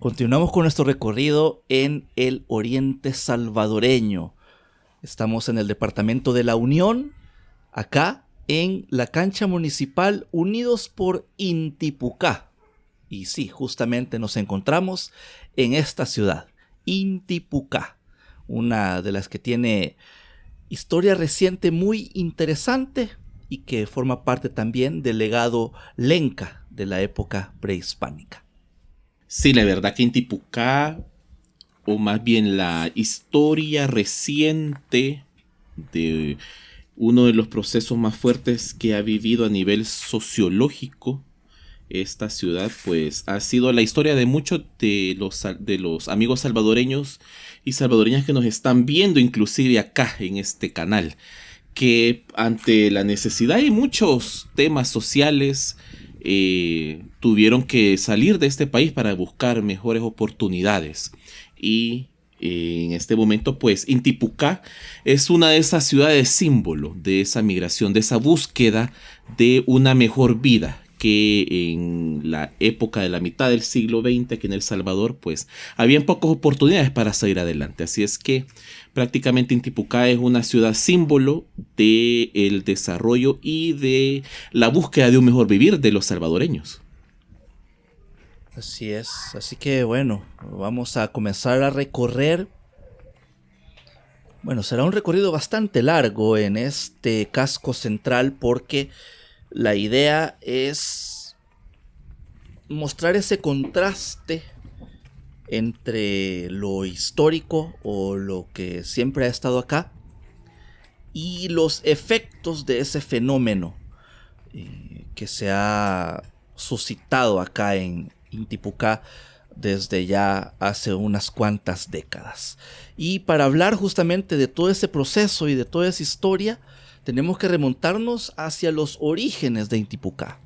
Continuamos con nuestro recorrido en el oriente salvadoreño. Estamos en el departamento de La Unión, acá en la cancha municipal Unidos por Intipucá. Y sí, justamente nos encontramos en esta ciudad, Intipucá, una de las que tiene historia reciente muy interesante y que forma parte también del legado lenca de la época prehispánica. Sí, la verdad que Intipucá, o más bien la historia reciente de uno de los procesos más fuertes que ha vivido a nivel sociológico esta ciudad, pues ha sido la historia de muchos de los amigos salvadoreños y salvadoreñas que nos están viendo inclusive acá en este canal, que ante la necesidad y muchos temas sociales tuvieron que salir de este país para buscar mejores oportunidades. Y en este momento, pues, Intipucá es una de esas ciudades símbolo de esa migración, de esa búsqueda de una mejor vida, que en la época de la mitad del siglo XX aquí en El Salvador, pues, habían pocas oportunidades para salir adelante. Así es que prácticamente Intipucá es una ciudad símbolo del desarrollo y de la búsqueda de un mejor vivir de los salvadoreños. Así es, así que bueno, vamos a comenzar a recorrer. Bueno, será un recorrido bastante largo en este casco central porque la idea es mostrar ese contraste entre lo histórico o lo que siempre ha estado acá y los efectos de ese fenómeno que se ha suscitado acá en Intipucá desde ya hace unas cuantas décadas. Y para hablar justamente de todo ese proceso y de toda esa historia, tenemos que remontarnos hacia los orígenes de Intipucá.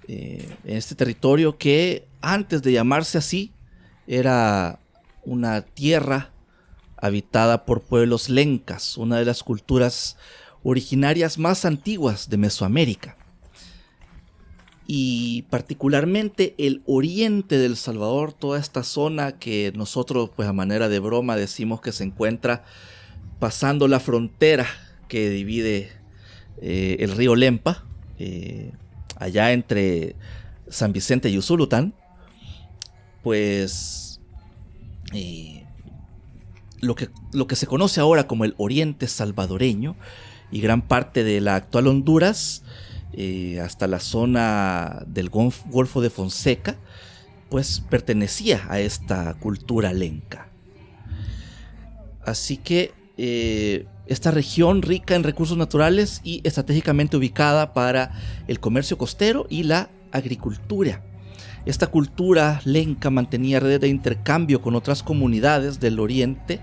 En este territorio que antes de llamarse así era una tierra habitada por pueblos lencas, una de las culturas originarias más antiguas de Mesoamérica. Y particularmente el oriente del Salvador, toda esta zona que nosotros, pues a manera de broma, decimos que se encuentra pasando la frontera que divide el río Lempa, allá entre San Vicente y Usulután, pues lo que se conoce ahora como el oriente salvadoreño y gran parte de la actual Honduras, hasta la zona del Golfo de Fonseca, pues pertenecía a esta cultura lenca. Así que esta región rica en recursos naturales y estratégicamente ubicada para el comercio costero y la agricultura. Esta cultura lenca mantenía redes de intercambio con otras comunidades del oriente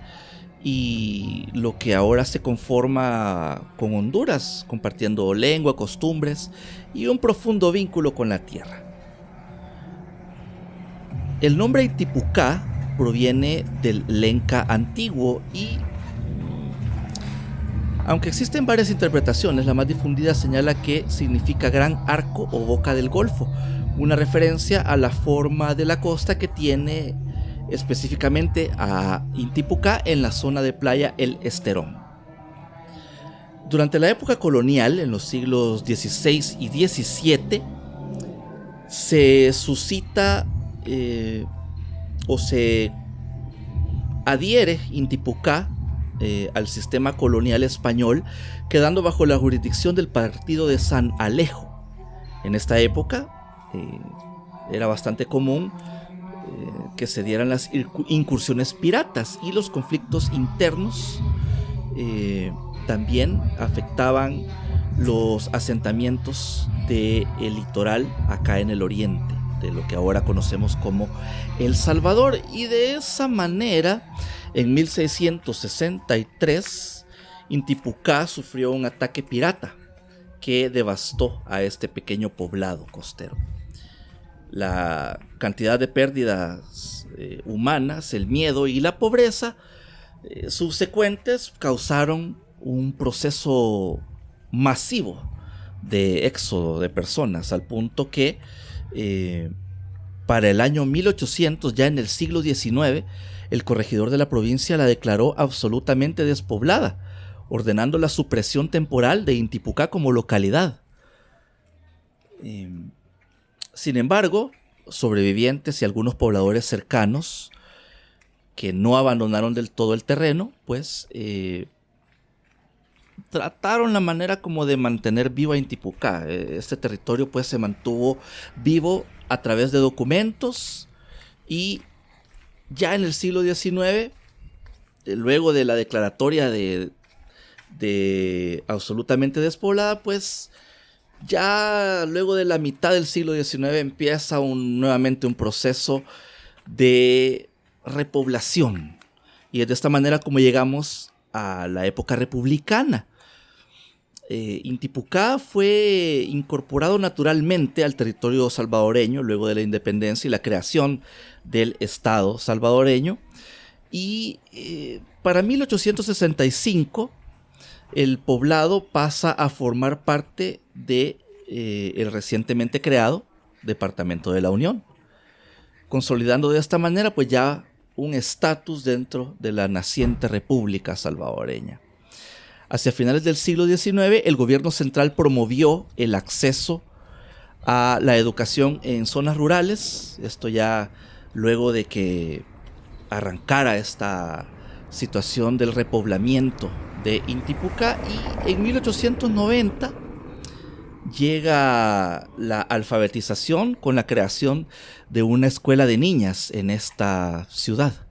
y lo que ahora se conforma con Honduras, compartiendo lengua, costumbres y un profundo vínculo con la tierra. El nombre Intipucá proviene del lenca antiguo y, aunque existen varias interpretaciones, la más difundida señala que significa gran arco o boca del Golfo, una referencia a la forma de la costa que tiene específicamente a Intipucá en la zona de playa El Esterón. Durante la época colonial, en los siglos XVI y XVII, se suscita o se adhiere Intipucá al sistema colonial español, quedando bajo la jurisdicción del partido de San Alejo. En esta época era bastante común que se dieran las incursiones piratas y los conflictos internos también afectaban los asentamientos del litoral acá en el oriente, de lo que ahora conocemos como El Salvador, y de esa manera en 1663 Intipucá sufrió un ataque pirata que devastó a este pequeño poblado costero. La cantidad de pérdidas humanas, el miedo y la pobreza subsecuentes causaron un proceso masivo de éxodo de personas, al punto que para el año 1800, ya en el siglo XIX, el corregidor de la provincia la declaró absolutamente despoblada, ordenando la supresión temporal de Intipucá como localidad. Sin embargo, sobrevivientes y algunos pobladores cercanos que no abandonaron del todo el terreno, pues trataron la manera como de mantener viva Intipucá. Este territorio pues se mantuvo vivo a través de documentos, y ya en el siglo XIX, luego de la declaratoria de absolutamente despoblada, pues ya luego de la mitad del siglo XIX empieza nuevamente un proceso de repoblación. Y es de esta manera como llegamos a la época republicana. Intipucá fue incorporado naturalmente al territorio salvadoreño luego de la independencia y la creación del Estado salvadoreño. Y para 1865 el poblado pasa a formar parte de el recientemente creado Departamento de la Unión, consolidando de esta manera pues ya un estatus dentro de la naciente República Salvadoreña. Hacia finales del siglo XIX, el gobierno central promovió el acceso a la educación en zonas rurales. Esto ya luego de que arrancara esta situación del repoblamiento de Intipucá, y en 1890 llega la alfabetización con la creación de una escuela de niñas en esta ciudad.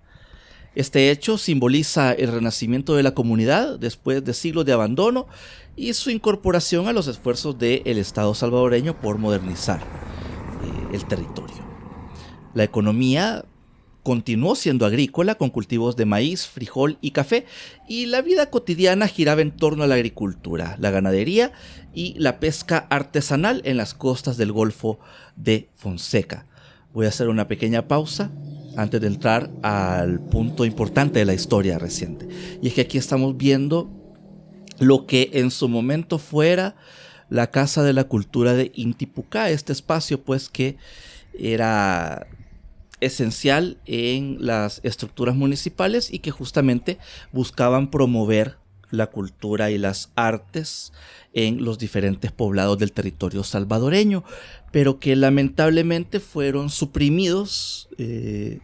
Este hecho simboliza el renacimiento de la comunidad después de siglos de abandono y su incorporación a los esfuerzos del Estado salvadoreño por modernizar el territorio. La economía continuó siendo agrícola, con cultivos de maíz, frijol y café, y la vida cotidiana giraba en torno a la agricultura, la ganadería y la pesca artesanal en las costas del Golfo de Fonseca. Voy a hacer una pequeña pausa antes de entrar al punto importante de la historia reciente. Y es que aquí estamos viendo lo que en su momento fuera la Casa de la Cultura de Intipucá, este espacio pues que era esencial en las estructuras municipales y que justamente buscaban promover la cultura y las artes en los diferentes poblados del territorio salvadoreño, pero que lamentablemente fueron suprimidos en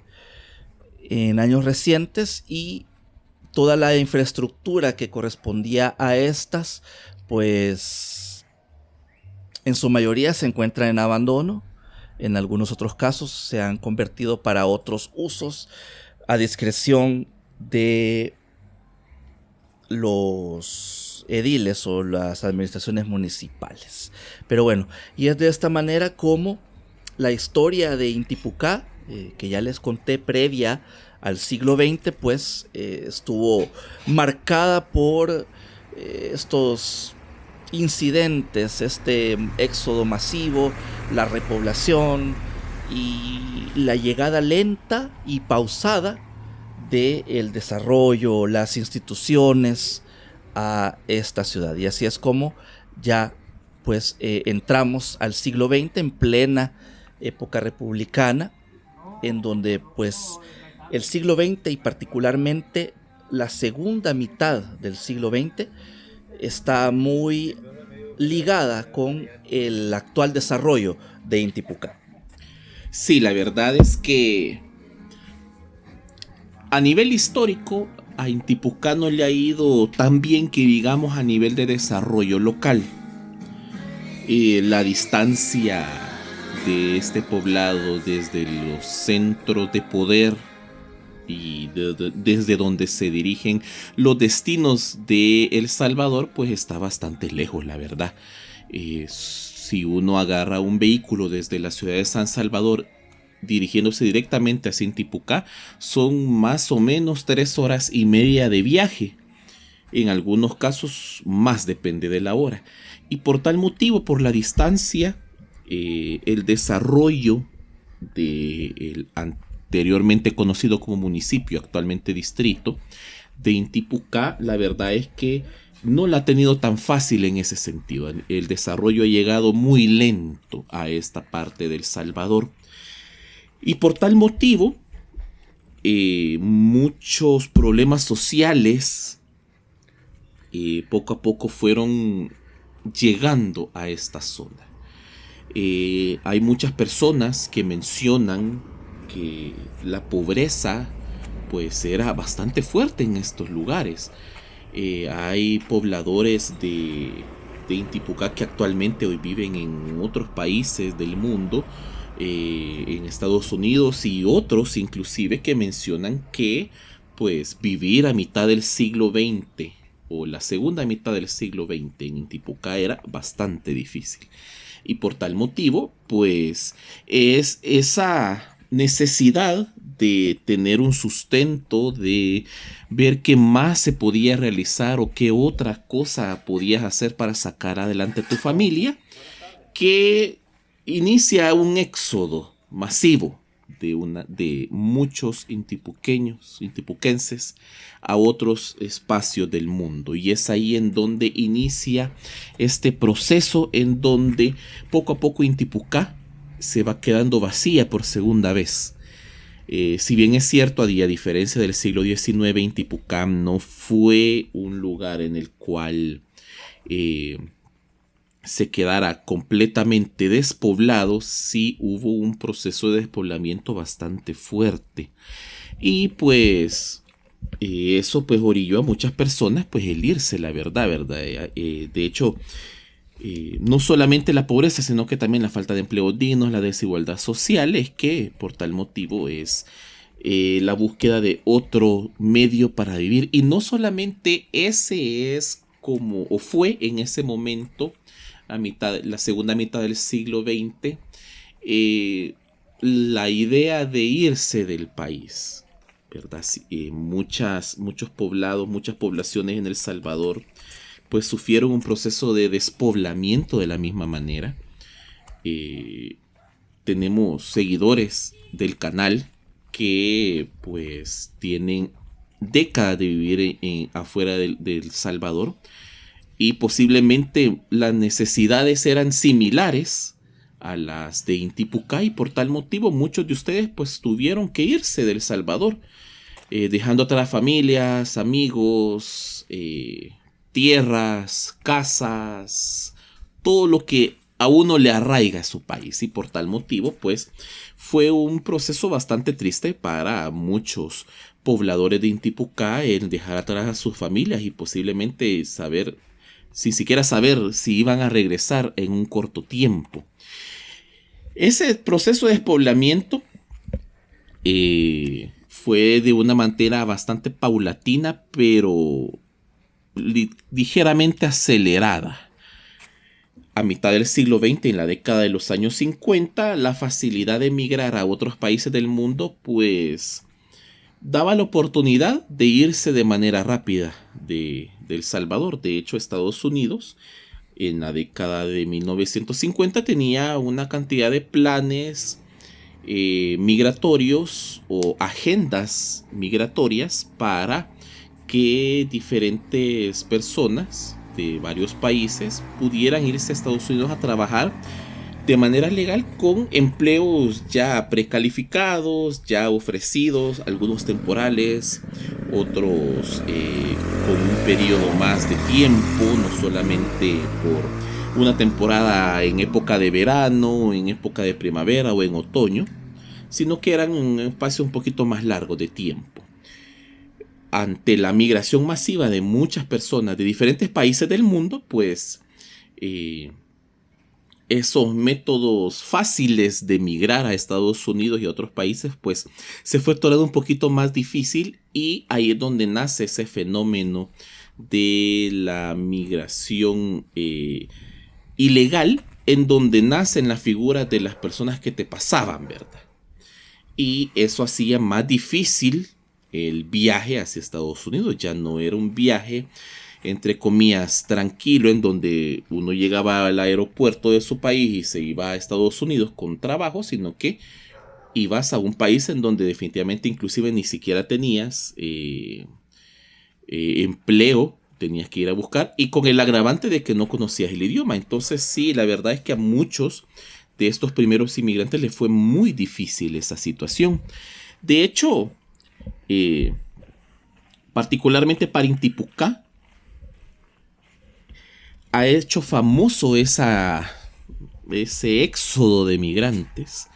años recientes, y toda la infraestructura que correspondía a estas, pues en su mayoría se encuentra en abandono. En algunos otros casos se han convertido para otros usos a discreción de los ediles o las administraciones municipales. Pero bueno, y es de esta manera como la historia de Intipucá, que ya les conté previa al siglo XX, pues estuvo marcada por estos incidentes, este éxodo masivo, la repoblación y la llegada lenta y pausada del desarrollo, las instituciones a esta ciudad. Y así es como ya pues entramos al siglo XX en plena época republicana, en donde pues el siglo XX y particularmente la segunda mitad del siglo XX está muy ligada con el actual desarrollo de Intipucá. Sí, la verdad es que a nivel histórico a Intipucá no le ha ido tan bien que digamos a nivel de desarrollo local. La distancia de este poblado desde los centros de poder y desde donde se dirigen los destinos de El Salvador, pues está bastante lejos, la verdad. Si uno agarra un vehículo desde la ciudad de San Salvador dirigiéndose directamente hacia Intipucá, son más o menos 3 horas y media de viaje. En algunos casos más, depende de la hora. Y por tal motivo, por la distancia, el desarrollo del anteriormente conocido como municipio, actualmente distrito, de Intipucá, la verdad es que no la ha tenido tan fácil en ese sentido. El desarrollo ha llegado muy lento a esta parte del Salvador. Y por tal motivo, muchos problemas sociales poco a poco fueron llegando a esta zona. Hay muchas personas que mencionan que la pobreza pues era bastante fuerte en estos lugares. Hay pobladores de Intipucá que actualmente hoy viven en otros países del mundo, en Estados Unidos y otros inclusive, que mencionan que pues vivir a mitad del siglo XX o la segunda mitad del siglo XX en Intipucá era bastante difícil. Y por tal motivo, pues es esa necesidad de tener un sustento, de ver qué más se podía realizar o qué otra cosa podías hacer para sacar adelante a tu familia, que inicia un éxodo masivo de muchos intipuquenses a otros espacios del mundo. Y es ahí en donde inicia este proceso, en donde poco a poco Intipucá se va quedando vacía por segunda vez. Si bien es cierto, a diferencia del siglo XIX, Intipucá no fue un lugar en el cual se quedara completamente despoblado, sí hubo un proceso de despoblamiento bastante fuerte. Y pues eso pues orilló a muchas personas pues el irse, la verdad. De hecho, no solamente la pobreza, sino que también la falta de empleos dignos, la desigualdad social, es que por tal motivo es la búsqueda de otro medio para vivir. Y no solamente ese es como, o fue en ese momento, la segunda mitad del siglo XX, la idea de irse del país, ¿verdad? Muchos poblados, muchas poblaciones en El Salvador, pues sufrieron un proceso de despoblamiento de la misma manera. Tenemos seguidores del canal que pues tienen décadas de vivir afuera del Salvador, y posiblemente las necesidades eran similares a las de Intipucá, y por tal motivo muchos de ustedes pues tuvieron que irse del Salvador, dejando atrás familias, amigos, tierras, casas, todo lo que a uno le arraiga a su país. Y por tal motivo pues fue un proceso bastante triste para muchos pobladores de Intipucá el dejar atrás a sus familias y posiblemente sin siquiera saber si iban a regresar en un corto tiempo. Ese proceso de despoblamiento fue de una manera bastante paulatina, pero ligeramente acelerada. A mitad del siglo XX, en la década de los años 50, la facilidad de emigrar a otros países del mundo pues daba la oportunidad de irse de manera rápida de El Salvador. De hecho, Estados Unidos en la década de 1950 tenía una cantidad de planes migratorios o agendas migratorias para que diferentes personas de varios países pudieran irse a Estados Unidos a trabajar de manera legal con empleos ya precalificados, ya ofrecidos, algunos temporales, otros con un periodo más de tiempo, no solamente por una temporada en época de verano, en época de primavera o en otoño, sino que eran un espacio un poquito más largo de tiempo. Ante la migración masiva de muchas personas de diferentes países del mundo, pues esos métodos fáciles de migrar a Estados Unidos y a otros países, pues se fue tornando un poquito más difícil, y ahí es donde nace ese fenómeno de la migración ilegal, en donde nacen las figuras de las personas que te pasaban, ¿verdad? Y eso hacía más difícil el viaje hacia Estados Unidos. Ya no era un viaje entre comillas tranquilo, en donde uno llegaba al aeropuerto de su país y se iba a Estados Unidos con trabajo, sino que ibas a un país en donde definitivamente inclusive ni siquiera tenías empleo, tenías que ir a buscar, y con el agravante de que no conocías el idioma. Entonces sí, la verdad es que a muchos de estos primeros inmigrantes le fue muy difícil esa situación. De hecho, particularmente para Intipucá, ha hecho famoso ese éxodo de migrantes.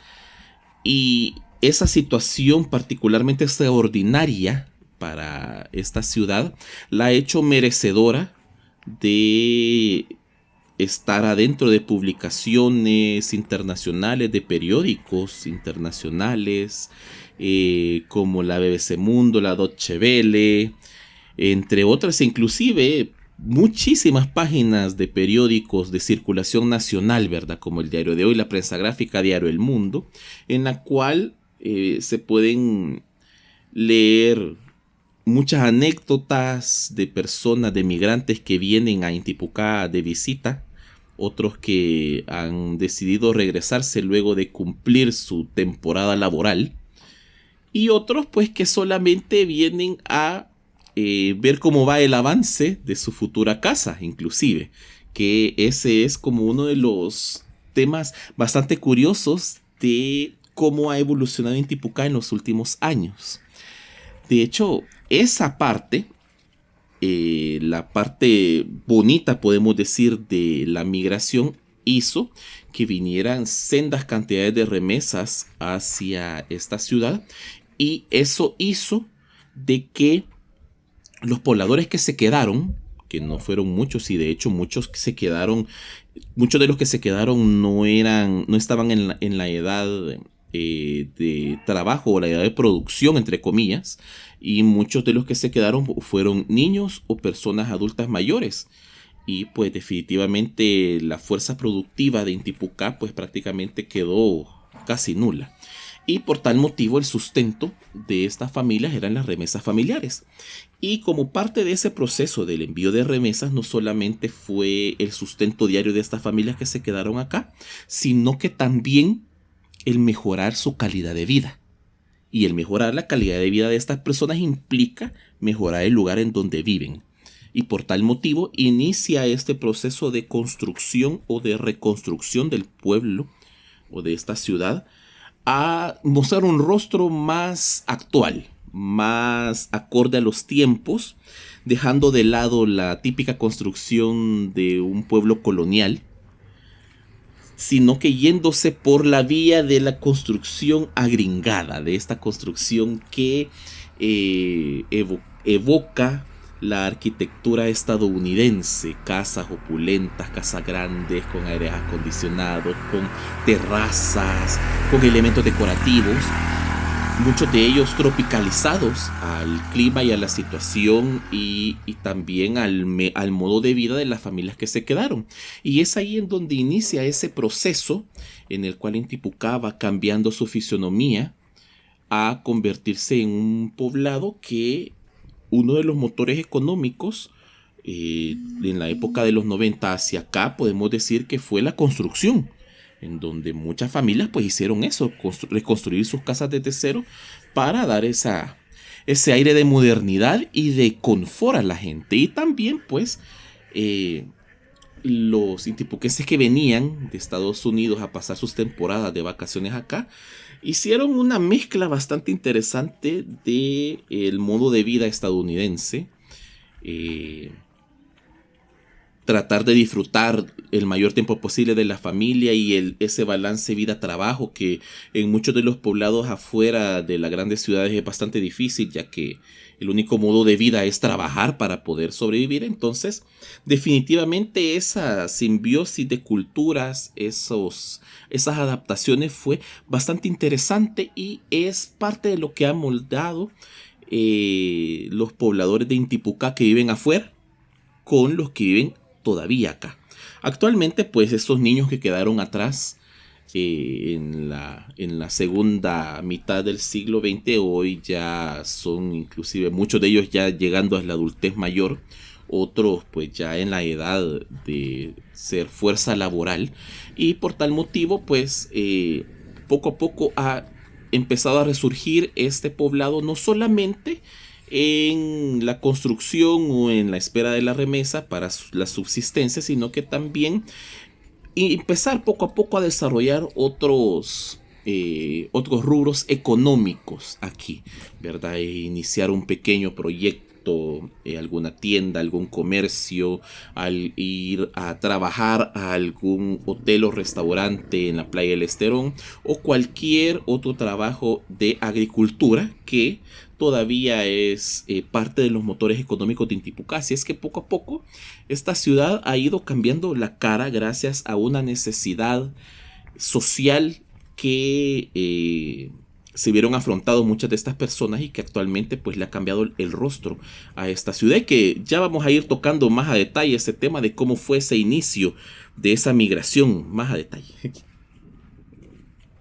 Y esa situación particularmente extraordinaria para esta ciudad la ha hecho merecedora de estar adentro de publicaciones internacionales, de periódicos internacionales, como la BBC Mundo, la Deutsche Welle, entre otras, inclusive muchísimas páginas de periódicos de circulación nacional, ¿verdad? Como el Diario de Hoy, la Prensa Gráfica, Diario El Mundo, en la cual se pueden leer muchas anécdotas de personas, de migrantes que vienen a Intipucá de visita, otros que han decidido regresarse luego de cumplir su temporada laboral, y otros pues que solamente vienen a ver cómo va el avance de su futura casa, inclusive, que ese es como uno de los temas bastante curiosos de cómo ha evolucionado Intipucá en los últimos años. De hecho, esa parte, la parte bonita, podemos decir, de la migración, hizo que vinieran sendas cantidades de remesas hacia esta ciudad, y eso hizo de que los pobladores que se quedaron, que no fueron muchos, y de hecho muchos de los que se quedaron no estaban en la edad de trabajo o la edad de producción, entre comillas, y muchos de los que se quedaron fueron niños o personas adultas mayores. Y pues definitivamente la fuerza productiva de Intipucá pues prácticamente quedó casi nula. Y por tal motivo el sustento de estas familias eran las remesas familiares. Y como parte de ese proceso del envío de remesas, no solamente fue el sustento diario de estas familias que se quedaron acá, sino que también el mejorar su calidad de vida. Y el mejorar la calidad de vida de estas personas implica mejorar el lugar en donde viven. Y por tal motivo inicia este proceso de construcción o de reconstrucción del pueblo o de esta ciudad, a mostrar un rostro más actual, más acorde a los tiempos, dejando de lado la típica construcción de un pueblo colonial, sino que yéndose por la vía de la construcción agringada, de esta construcción que evoca la arquitectura estadounidense, casas opulentas, casas grandes, con aires acondicionados, con terrazas, con elementos decorativos, muchos de ellos tropicalizados al clima y a la situación y también al modo de vida de las familias que se quedaron. Y es ahí en donde inicia ese proceso en el cual Intipucá va cambiando su fisonomía a convertirse en un poblado que uno de los motores económicos en la época de los 90 hacia acá, podemos decir que fue la construcción, en donde muchas familias pues hicieron eso, reconstruir sus casas desde cero para dar ese aire de modernidad y de confort a la gente. Y también pues los intipuquenses que venían de Estados Unidos a pasar sus temporadas de vacaciones acá, hicieron una mezcla bastante interesante de el modo de vida estadounidense, tratar de disfrutar el mayor tiempo posible de la familia y ese balance vida-trabajo que en muchos de los poblados afuera de las grandes ciudades es bastante difícil, ya que el único modo de vida es trabajar para poder sobrevivir. Entonces, definitivamente esa simbiosis de culturas, esas adaptaciones fue bastante interesante y es parte de lo que ha moldado los pobladores de Intipucá que viven afuera con los que viven todavía acá. Actualmente, pues estos niños que quedaron atrás en la segunda mitad del siglo XX, hoy ya son inclusive muchos de ellos ya llegando a la adultez mayor, otros pues ya en la edad de ser fuerza laboral, y por tal motivo pues poco a poco ha empezado a resurgir este poblado, no solamente en la construcción o en la espera de la remesa para la subsistencia, sino que también y empezar poco a poco a desarrollar otros rubros económicos aquí, ¿verdad? Iniciar un pequeño proyecto, alguna tienda, algún comercio, al ir a trabajar a algún hotel o restaurante en la playa del Esterón, o cualquier otro trabajo de agricultura que todavía es parte de los motores económicos de Intipucá. Así es que poco a poco esta ciudad ha ido cambiando la cara gracias a una necesidad social que se vieron afrontados muchas de estas personas y que actualmente pues le ha cambiado el rostro a esta ciudad, y que ya vamos a ir tocando más a detalle ese tema de cómo fue ese inicio de esa migración más a detalle.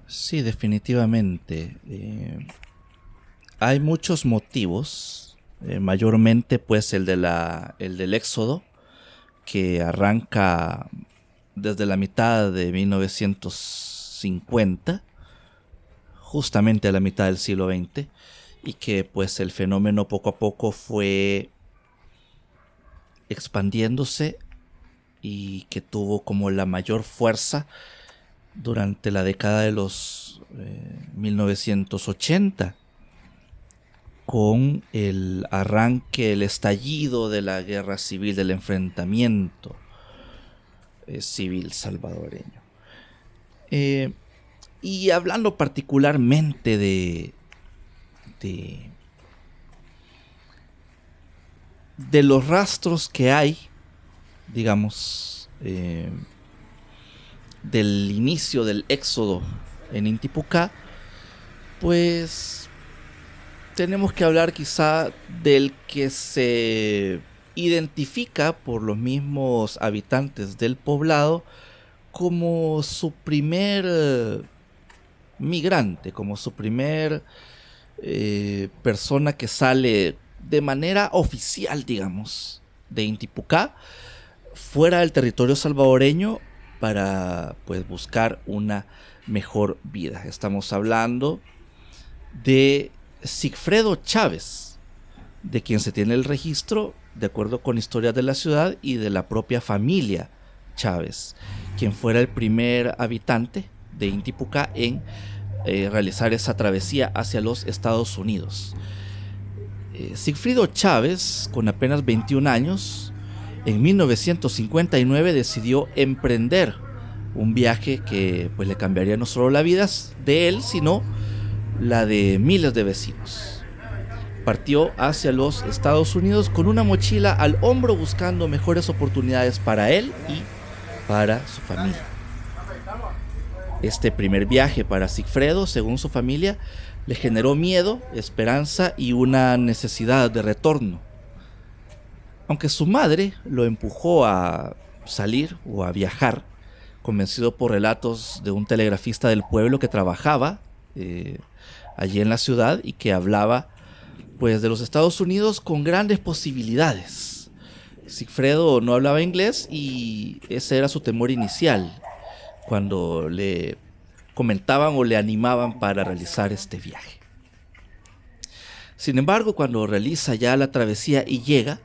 Sí, definitivamente. Hay muchos motivos, mayormente pues el del éxodo, que arranca desde la mitad de 1950, justamente a la mitad del siglo XX, y que pues el fenómeno poco a poco fue expandiéndose y que tuvo como la mayor fuerza durante la década de los 1980, con el arranque, el estallido de la guerra civil, del enfrentamiento civil salvadoreño. Y hablando particularmente de los rastros que hay, digamos, del inicio del éxodo en Intipucá, pues tenemos que hablar quizá del que se identifica por los mismos habitantes del poblado como su primer migrante, como su primer persona que sale de manera oficial, digamos, de Intipucá fuera del territorio salvadoreño para pues buscar una mejor vida. Estamos hablando de Sigfredo Chávez, de quien se tiene el registro de acuerdo con historias de la ciudad y de la propia familia Chávez, quien fuera el primer habitante de Intipucá en realizar esa travesía hacia los Estados Unidos. Sigfrido Chávez, con apenas 21 años, en 1959 decidió emprender un viaje que pues le cambiaría no solo la vida de él, sino la de miles de vecinos. Partió hacia los Estados Unidos con una mochila al hombro, buscando mejores oportunidades para él y para su familia. Este primer viaje para Sigfredo, según su familia, le generó miedo, esperanza y una necesidad de retorno. Aunque su madre lo empujó a salir o a viajar, convencido por relatos de un telegrafista del pueblo que trabajaba allí en la ciudad y que hablaba pues de los Estados Unidos con grandes posibilidades. Sigfredo no hablaba inglés y ese era su temor inicial cuando le comentaban o le animaban para realizar este viaje. Sin embargo, cuando realiza ya la travesía y llega,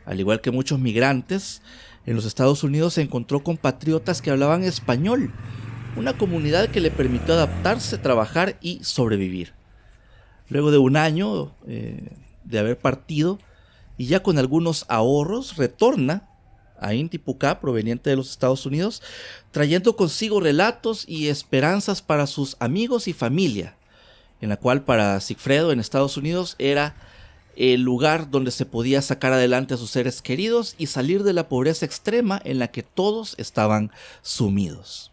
al igual que muchos migrantes, en los Estados Unidos se encontró compatriotas que hablaban español, una comunidad que le permitió adaptarse, trabajar y sobrevivir. Luego de un año de haber partido y ya con algunos ahorros, retorna a Intipucá, proveniente de los Estados Unidos, trayendo consigo relatos y esperanzas para sus amigos y familia, en la cual para Sigfredo en Estados Unidos era el lugar donde se podía sacar adelante a sus seres queridos y salir de la pobreza extrema en la que todos estaban sumidos.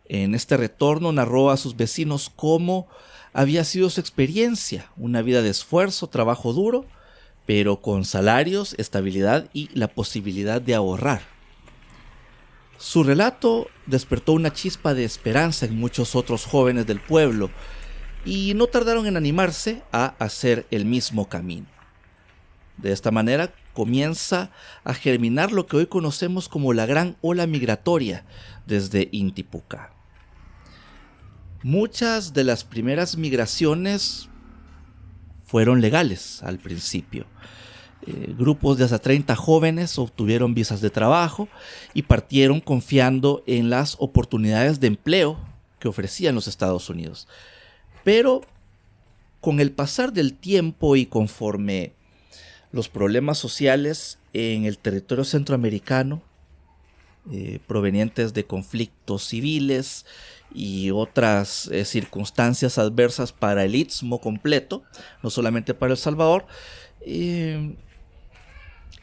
En este retorno narró a sus vecinos cómo había sido su experiencia, una vida de esfuerzo, trabajo duro, pero con salarios, estabilidad y la posibilidad de ahorrar. Su relato despertó una chispa de esperanza en muchos otros jóvenes del pueblo y no tardaron en animarse a hacer el mismo camino. De esta manera comienza a germinar lo que hoy conocemos como la gran ola migratoria desde Intipucá. Muchas de las primeras migraciones fueron legales al principio. Grupos de hasta 30 jóvenes obtuvieron visas de trabajo y partieron confiando en las oportunidades de empleo que ofrecían los Estados Unidos. Pero con el pasar del tiempo y conforme los problemas sociales en el territorio centroamericano, provenientes de conflictos civiles y otras circunstancias adversas para el Istmo completo, no solamente para El Salvador,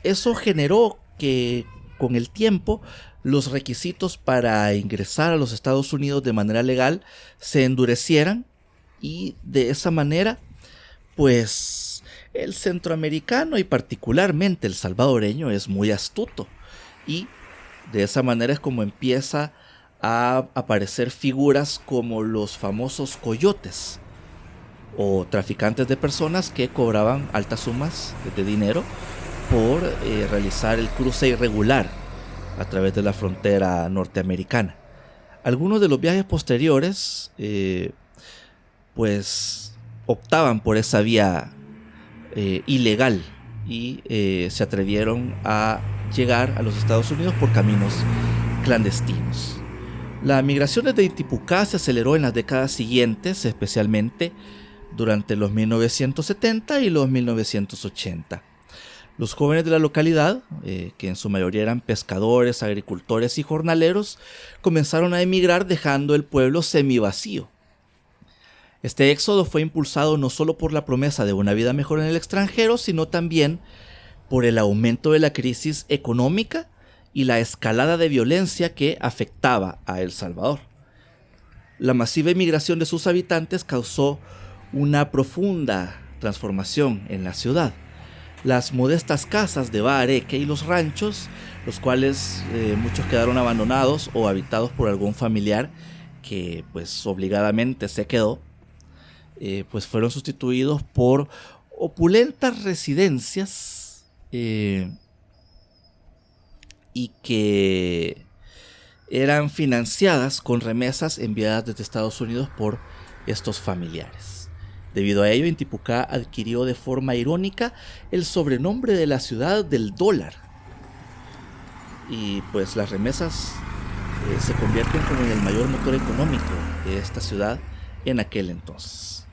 eso generó que con el tiempo los requisitos para ingresar a los Estados Unidos de manera legal se endurecieran, y de esa manera pues el centroamericano y particularmente el salvadoreño es muy astuto, y de esa manera es como empieza a aparecer figuras como los famosos coyotes o traficantes de personas que cobraban altas sumas de dinero por realizar el cruce irregular a través de la frontera norteamericana. Algunos de los viajes posteriores pues optaban por esa vía ilegal y se atrevieron a llegar a los Estados Unidos por caminos clandestinos. La migración desde Intipucá se aceleró en las décadas siguientes, especialmente durante los 1970 y los 1980. Los jóvenes de la localidad, que en su mayoría eran pescadores, agricultores y jornaleros, comenzaron a emigrar dejando el pueblo semivacío. Este éxodo fue impulsado no solo por la promesa de una vida mejor en el extranjero, sino también por el aumento de la crisis económica y la escalada de violencia que afectaba a El Salvador. La masiva emigración de sus habitantes causó una profunda transformación en la ciudad. Las modestas casas de Bahareque y los ranchos, los cuales muchos quedaron abandonados o habitados por algún familiar que pues obligadamente se quedó, pues fueron sustituidos por opulentas residencias y que eran financiadas con remesas enviadas desde Estados Unidos por estos familiares. Debido a ello, Intipucá adquirió de forma irónica el sobrenombre de la ciudad del dólar. Y pues las remesas se convierten como en el mayor motor económico de esta ciudad en aquel entonces.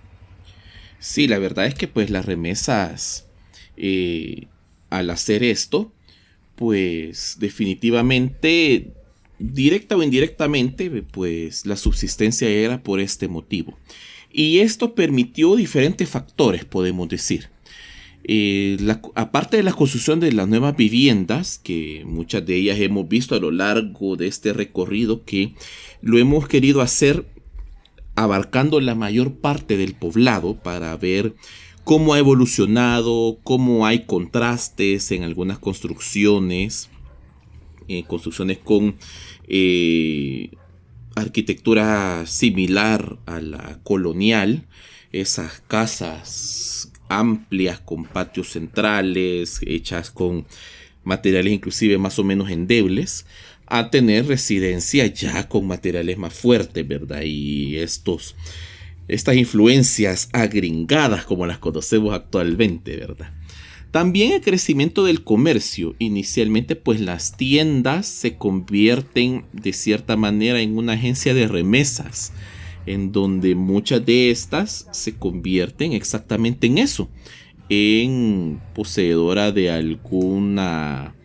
Sí, la verdad es que pues las remesas, al hacer esto, pues definitivamente, directa o indirectamente, pues la subsistencia era por este motivo. Y esto permitió diferentes factores, podemos decir. Aparte de la construcción de las nuevas viviendas, que muchas de ellas hemos visto a lo largo de este recorrido, que lo hemos querido hacer abarcando la mayor parte del poblado para ver cómo ha evolucionado, cómo hay contrastes en algunas construcciones, construcciones con arquitectura similar a la colonial, esas casas amplias con patios centrales, hechas con materiales inclusive más o menos endebles, a tener residencia ya con materiales más fuertes, ¿verdad? Y estas influencias agringadas como las conocemos actualmente, ¿verdad? También el crecimiento del comercio. Inicialmente, pues las tiendas se convierten de cierta manera en una agencia de remesas, en donde muchas de estas se convierten exactamente en eso, en poseedora de alguna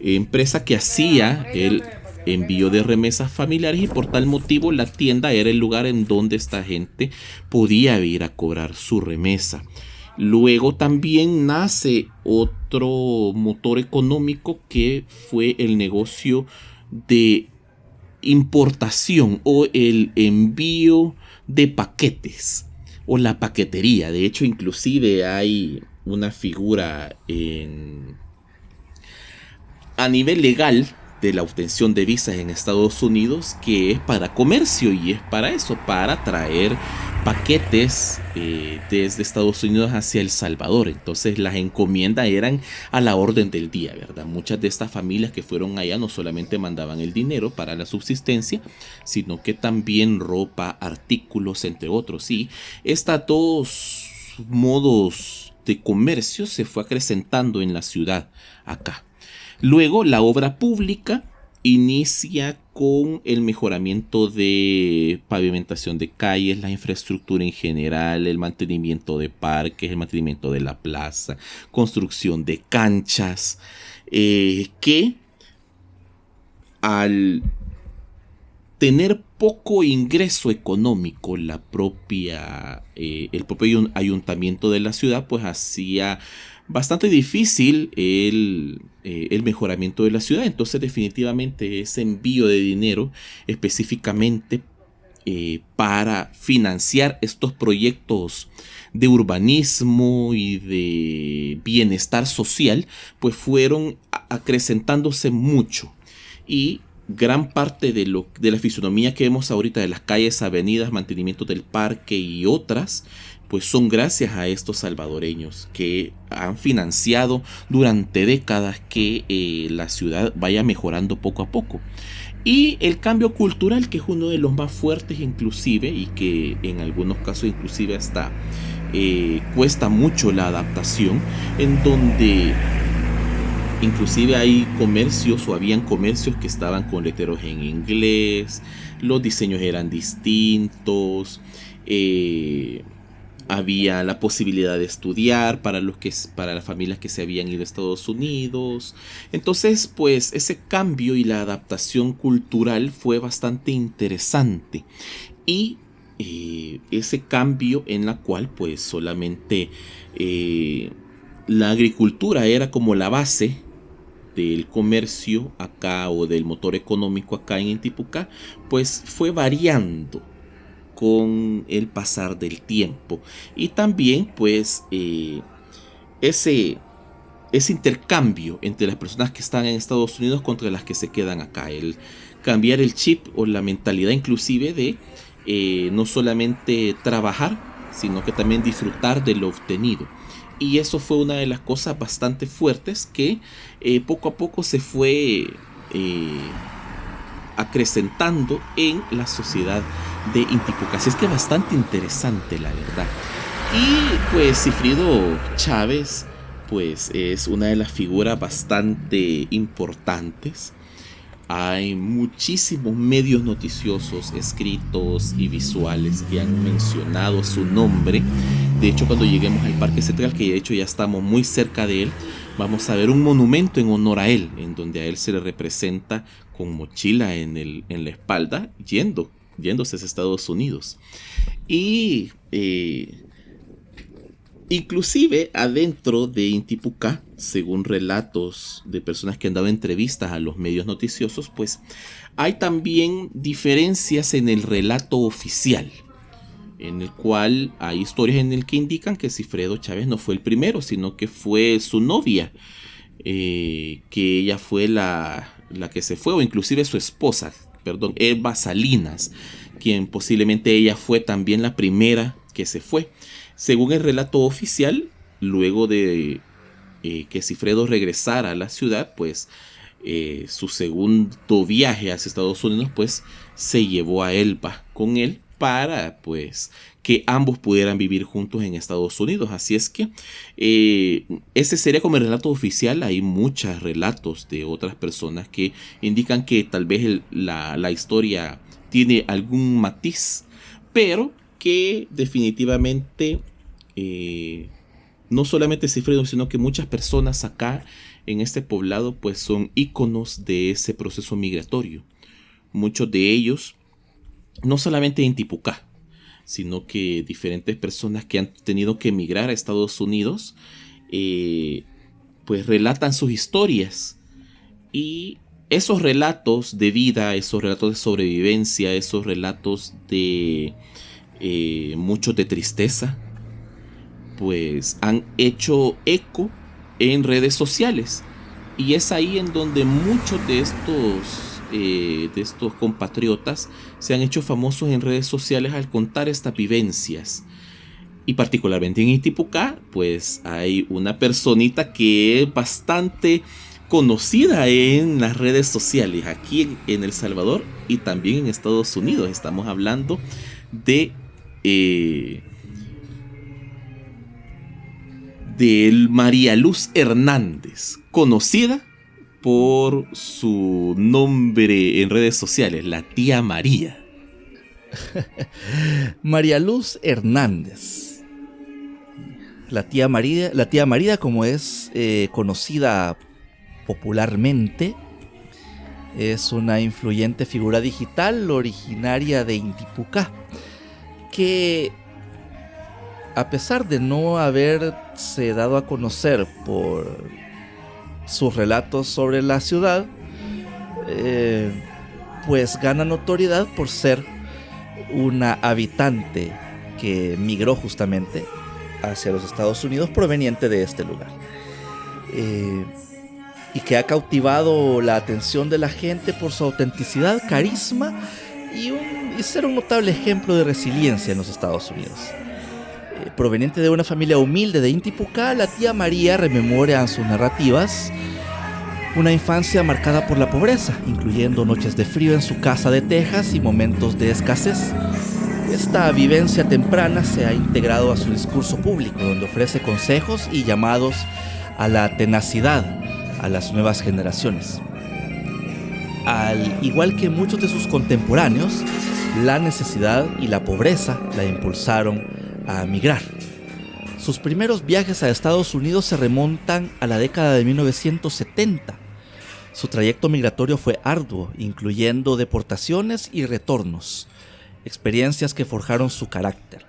empresa que hacía el envío de remesas familiares, y por tal motivo la tienda era el lugar en donde esta gente podía ir a cobrar su remesa. Luego también nace otro motor económico, que fue el negocio de importación o el envío de paquetes o la paquetería. De hecho, inclusive hay una figura a nivel legal de la obtención de visas en Estados Unidos que es para comercio, y es para eso, para traer paquetes desde Estados Unidos hacia El Salvador. Entonces las encomiendas eran a la orden del día, ¿verdad? Muchas de estas familias que fueron allá no solamente mandaban el dinero para la subsistencia, sino que también ropa, artículos, entre otros. Y estos dos modos de comercio se fue acrecentando en la ciudad acá. Luego la obra pública inicia con el mejoramiento de pavimentación de calles, la infraestructura en general, el mantenimiento de parques, el mantenimiento de la plaza, construcción de canchas, que al tener poco ingreso económico el propio ayuntamiento de la ciudad, pues hacía bastante difícil el mejoramiento de la ciudad. Entonces definitivamente ese envío de dinero específicamente para financiar estos proyectos de urbanismo y de bienestar social, pues fueron acrecentándose mucho. Y gran parte de la fisonomía que vemos ahorita de las calles, avenidas, mantenimiento del parque y otras, pues son gracias a estos salvadoreños que han financiado durante décadas que la ciudad vaya mejorando poco a poco. Y el cambio cultural, que es uno de los más fuertes inclusive, y que en algunos casos inclusive hasta cuesta mucho la adaptación, en donde inclusive hay comercios o habían comercios que estaban con letreros en inglés, los diseños eran distintos, había la posibilidad de estudiar para las familias que se habían ido a Estados Unidos. Entonces, pues ese cambio y la adaptación cultural fue bastante interesante. Y ese cambio en la cual pues solamente la agricultura era como la base del comercio acá o del motor económico acá en Intipucá, pues fue variando con el pasar del tiempo. Y también pues ese intercambio entre las personas que están en Estados Unidos contra las que se quedan acá, el cambiar el chip o la mentalidad inclusive de no solamente trabajar, sino que también disfrutar de lo obtenido. Y eso fue una de las cosas bastante fuertes que poco a poco se fue acrecentando en la sociedad de Intipucá. Así es que bastante interesante, la verdad. Y pues Sigfrido Chávez pues es una de las figuras bastante importantes. Hay muchísimos medios noticiosos escritos y visuales que han mencionado su nombre. De hecho, cuando lleguemos al Parque Central, que de hecho ya estamos muy cerca de él, vamos a ver un monumento en honor a él, en donde a él se le representa con mochila en la espalda, yéndose a Estados Unidos. Y inclusive adentro de Intipucá, según relatos de personas que han dado entrevistas a los medios noticiosos, pues hay también diferencias en el relato oficial, en el cual hay historias en el que indican que Sigfredo Chávez no fue el primero, sino que fue su novia, que ella fue la que se fue, o inclusive su esposa, Eva Salinas, quien posiblemente ella fue también la primera que se fue. Según el relato oficial, luego de que Sigfredo regresara a la ciudad, pues su segundo viaje hacia Estados Unidos, pues se llevó a Elba con él para pues que ambos pudieran vivir juntos en Estados Unidos. Así es que ese sería como el relato oficial. Hay muchos relatos de otras personas que indican que tal vez la historia tiene algún matiz, pero que definitivamente no solamente Sigfredo, sino que muchas personas acá en este poblado pues son íconos de ese proceso migratorio. Muchos de ellos, no solamente en Intipucá, sino que diferentes personas que han tenido que emigrar a Estados Unidos, pues relatan sus historias. Y esos relatos de vida, esos relatos de sobrevivencia, esos relatos de muchos de tristeza, pues han hecho eco en redes sociales. Y es ahí en donde muchos de estos compatriotas se han hecho famosos en redes sociales al contar estas vivencias. Y particularmente en Intipucá, pues hay una personita que es bastante conocida en las redes sociales aquí en El Salvador y también en Estados Unidos. Estamos hablando de de María Luz Hernández, conocida por su nombre en redes sociales, la tía María. María Luz Hernández. La tía María como es conocida popularmente, es una influyente figura digital originaria de Intipucá, que a pesar de no haberse dado a conocer por sus relatos sobre la ciudad, pues gana notoriedad por ser una habitante que migró justamente hacia los Estados Unidos proveniente de este lugar, y que ha cautivado la atención de la gente por su autenticidad, carisma y ser un notable ejemplo de resiliencia en los Estados Unidos. Proveniente de una familia humilde de Intipucá, la tía María rememora en sus narrativas una infancia marcada por la pobreza, incluyendo noches de frío en su casa de Texas y momentos de escasez. Esta vivencia temprana se ha integrado a su discurso público, donde ofrece consejos y llamados a la tenacidad a las nuevas generaciones. Al igual que muchos de sus contemporáneos, la necesidad y la pobreza la impulsaron a migrar. Sus primeros viajes a Estados Unidos se remontan a la década de 1970. Su trayecto migratorio fue arduo, incluyendo deportaciones y retornos, experiencias que forjaron su carácter.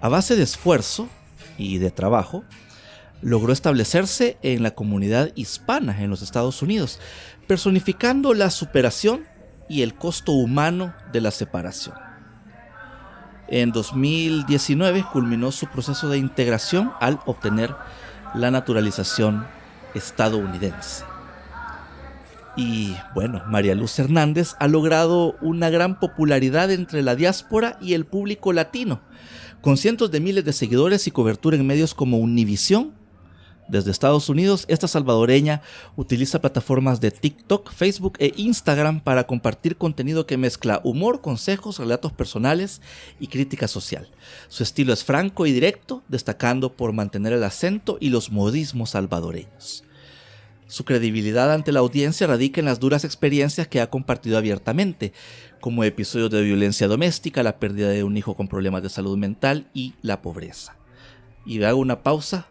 A base de esfuerzo y de trabajo, logró establecerse en la comunidad hispana en los Estados Unidos, personificando la superación y el costo humano de la separación. En 2019 culminó su proceso de integración al obtener la naturalización estadounidense. Y bueno, María Luz Hernández ha logrado una gran popularidad entre la diáspora y el público latino, con cientos de miles de seguidores y cobertura en medios como Univisión. Desde Estados Unidos, esta salvadoreña utiliza plataformas de TikTok, Facebook e Instagram para compartir contenido que mezcla humor, consejos, relatos personales y crítica social. Su estilo es franco y directo, destacando por mantener el acento y los modismos salvadoreños. Su credibilidad ante la audiencia radica en las duras experiencias que ha compartido abiertamente, como episodios de violencia doméstica, la pérdida de un hijo con problemas de salud mental y la pobreza. Y hago una pausa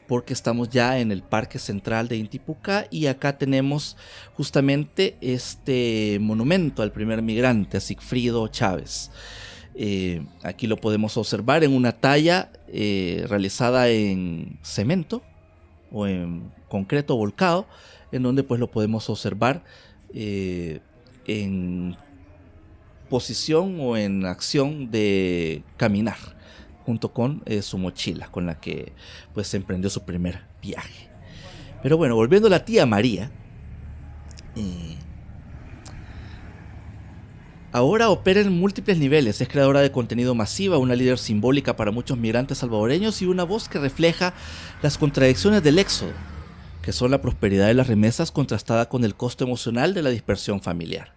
porque estamos ya en el Parque Central de Intipucá y acá tenemos justamente este monumento al primer migrante, a Sigfrido Chávez. Aquí lo podemos observar en una talla realizada en cemento o en concreto volcado, en donde pues lo podemos observar en posición o en acción de caminar, junto con su mochila, con la que pues emprendió su primer viaje. Pero bueno, volviendo a la tía María, ahora opera en múltiples niveles. Es creadora de contenido masiva, una líder simbólica para muchos migrantes salvadoreños y una voz que refleja las contradicciones del éxodo, que son la prosperidad de las remesas contrastada con el costo emocional de la dispersión familiar.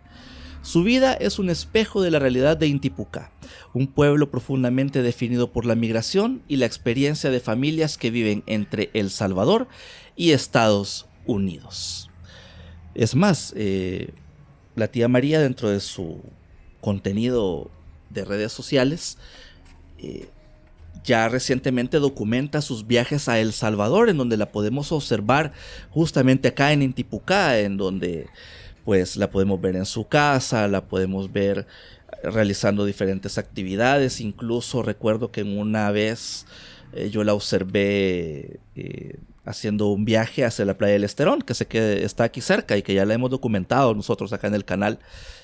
Su vida es un espejo de la realidad de Intipucá, un pueblo profundamente definido por la migración y la experiencia de familias que viven entre El Salvador y Estados Unidos. Es más, la tía María, dentro de su contenido de redes sociales, ya recientemente documenta sus viajes a El Salvador, en donde la podemos observar justamente acá en Intipucá, en donde pues la podemos ver en su casa, la podemos ver realizando diferentes actividades. Incluso recuerdo que en una vez yo la observé haciendo un viaje hacia la playa del Esterón, que sé que está aquí cerca y que ya la hemos documentado nosotros acá en el canal,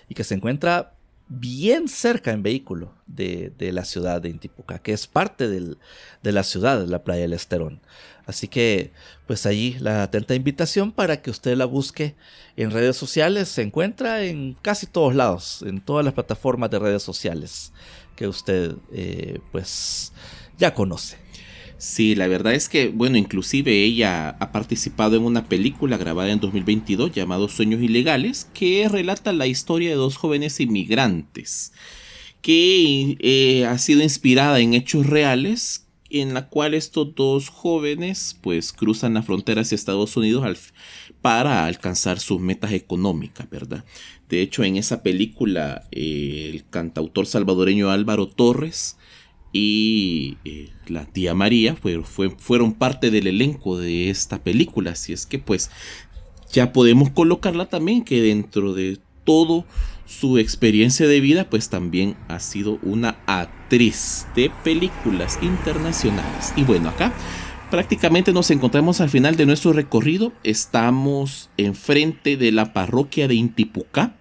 y que se encuentra bien cerca en vehículo de la ciudad de Intipucá, que es parte de la ciudad de la playa del Esterón. Así que pues allí la atenta invitación para que usted la busque en redes sociales. Se encuentra en casi todos lados, en todas las plataformas de redes sociales que usted pues ya conoce. Sí, la verdad es que, bueno, inclusive ella ha participado en una película grabada en 2022 llamado Sueños Ilegales, que relata la historia de dos jóvenes inmigrantes, que ha sido inspirada en hechos reales en la cual estos dos jóvenes pues cruzan la frontera hacia Estados Unidos para alcanzar sus metas económicas, ¿verdad? De hecho, en esa película el cantautor salvadoreño Álvaro Torres y la tía María fueron parte del elenco de esta película, así es que pues ya podemos colocarla también que dentro de todo su experiencia de vida pues también ha sido una actriz de películas internacionales. Y bueno, acá prácticamente nos encontramos al final de nuestro recorrido. Estamos enfrente de la parroquia de Intipucá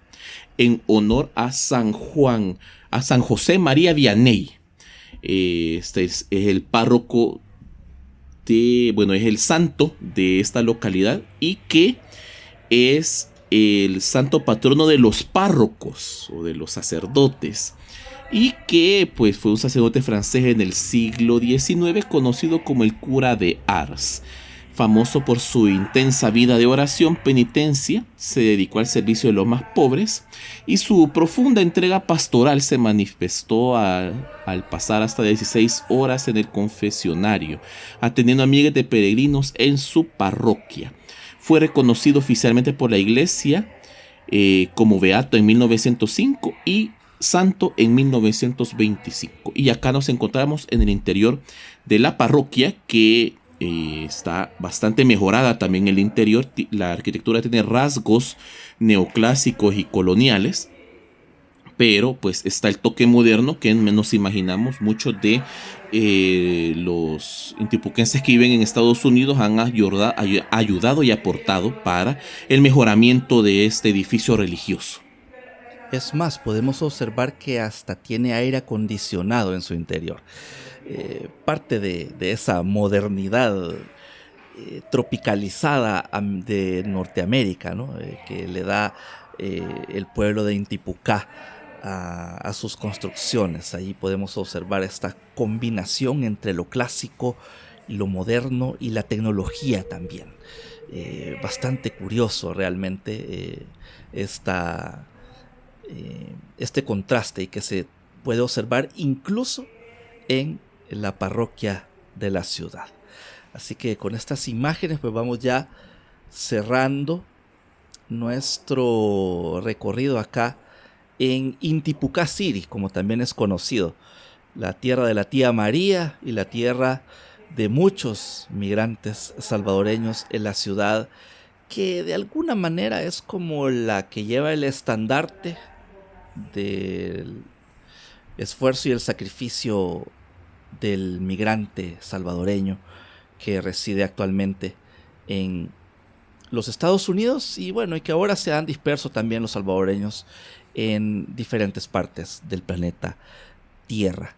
en honor a San José María Vianney. Este es el párroco es el santo de esta localidad y que es el santo patrono de los párrocos o de los sacerdotes, y que pues fue un sacerdote francés en el siglo XIX conocido como el cura de Ars. Famoso por su intensa vida de oración, penitencia, se dedicó al servicio de los más pobres y su profunda entrega pastoral se manifestó al pasar hasta 16 horas en el confesionario, atendiendo a miles de peregrinos en su parroquia. Fue reconocido oficialmente por la iglesia como beato en 1905 y santo en 1925. Y acá nos encontramos en el interior de la parroquia, que está bastante mejorada también el interior. La arquitectura tiene rasgos neoclásicos y coloniales, pero pues está el toque moderno que nos imaginamos. Muchos de los intipuquenses que viven en Estados Unidos han ayudado y aportado para el mejoramiento de este edificio religioso. Es más, podemos observar que hasta tiene aire acondicionado en su interior. Parte de esa modernidad tropicalizada de Norteamérica, ¿no? Que le da el pueblo de Intipucá a sus construcciones. Ahí podemos observar esta combinación entre lo clásico y lo moderno y la tecnología también. Bastante curioso realmente este contraste, y que se puede observar incluso en la parroquia de la ciudad. Así que con estas imágenes pues vamos ya cerrando nuestro recorrido acá en Intipucá City, como también es conocido, la tierra de la tía María y la tierra de muchos migrantes salvadoreños en la ciudad, que de alguna manera es como la que lleva el estandarte del esfuerzo y el sacrificio del migrante salvadoreño que reside actualmente en los Estados Unidos, y bueno, y que ahora se han disperso también los salvadoreños en diferentes partes del planeta Tierra.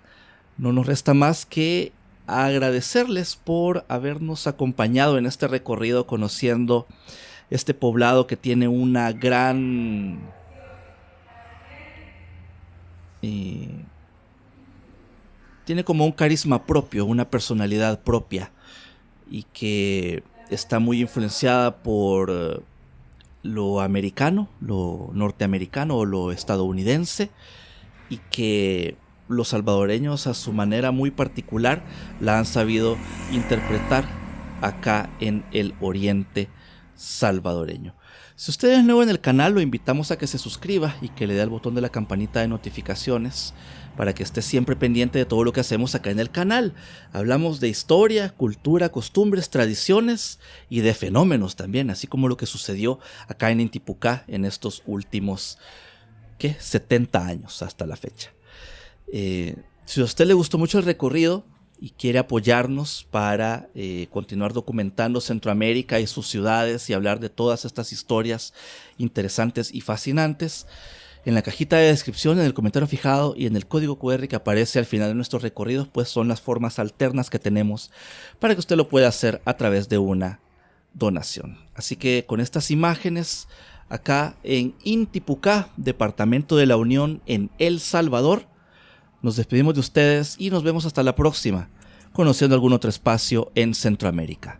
No nos resta más que agradecerles por habernos acompañado en este recorrido conociendo este poblado que tiene una gran tiene como un carisma propio, una personalidad propia, y que está muy influenciada por lo americano, lo norteamericano o lo estadounidense, y que los salvadoreños a su manera muy particular la han sabido interpretar acá en el oriente salvadoreño. Si usted es nuevo en el canal, lo invitamos a que se suscriba y que le dé al botón de la campanita de notificaciones para que esté siempre pendiente de todo lo que hacemos acá en el canal. Hablamos de historia, cultura, costumbres, tradiciones y de fenómenos también, así como lo que sucedió acá en Intipucá en estos últimos 70 años hasta la fecha. Si a usted le gustó mucho el recorrido y quiere apoyarnos para continuar documentando Centroamérica y sus ciudades y hablar de todas estas historias interesantes y fascinantes, en la cajita de descripción, en el comentario fijado y en el código QR que aparece al final de nuestros recorridos, pues son las formas alternas que tenemos para que usted lo pueda hacer a través de una donación. Así que con estas imágenes acá en Intipucá, departamento de la Unión en El Salvador, nos despedimos de ustedes y nos vemos hasta la próxima, conociendo algún otro espacio en Centroamérica.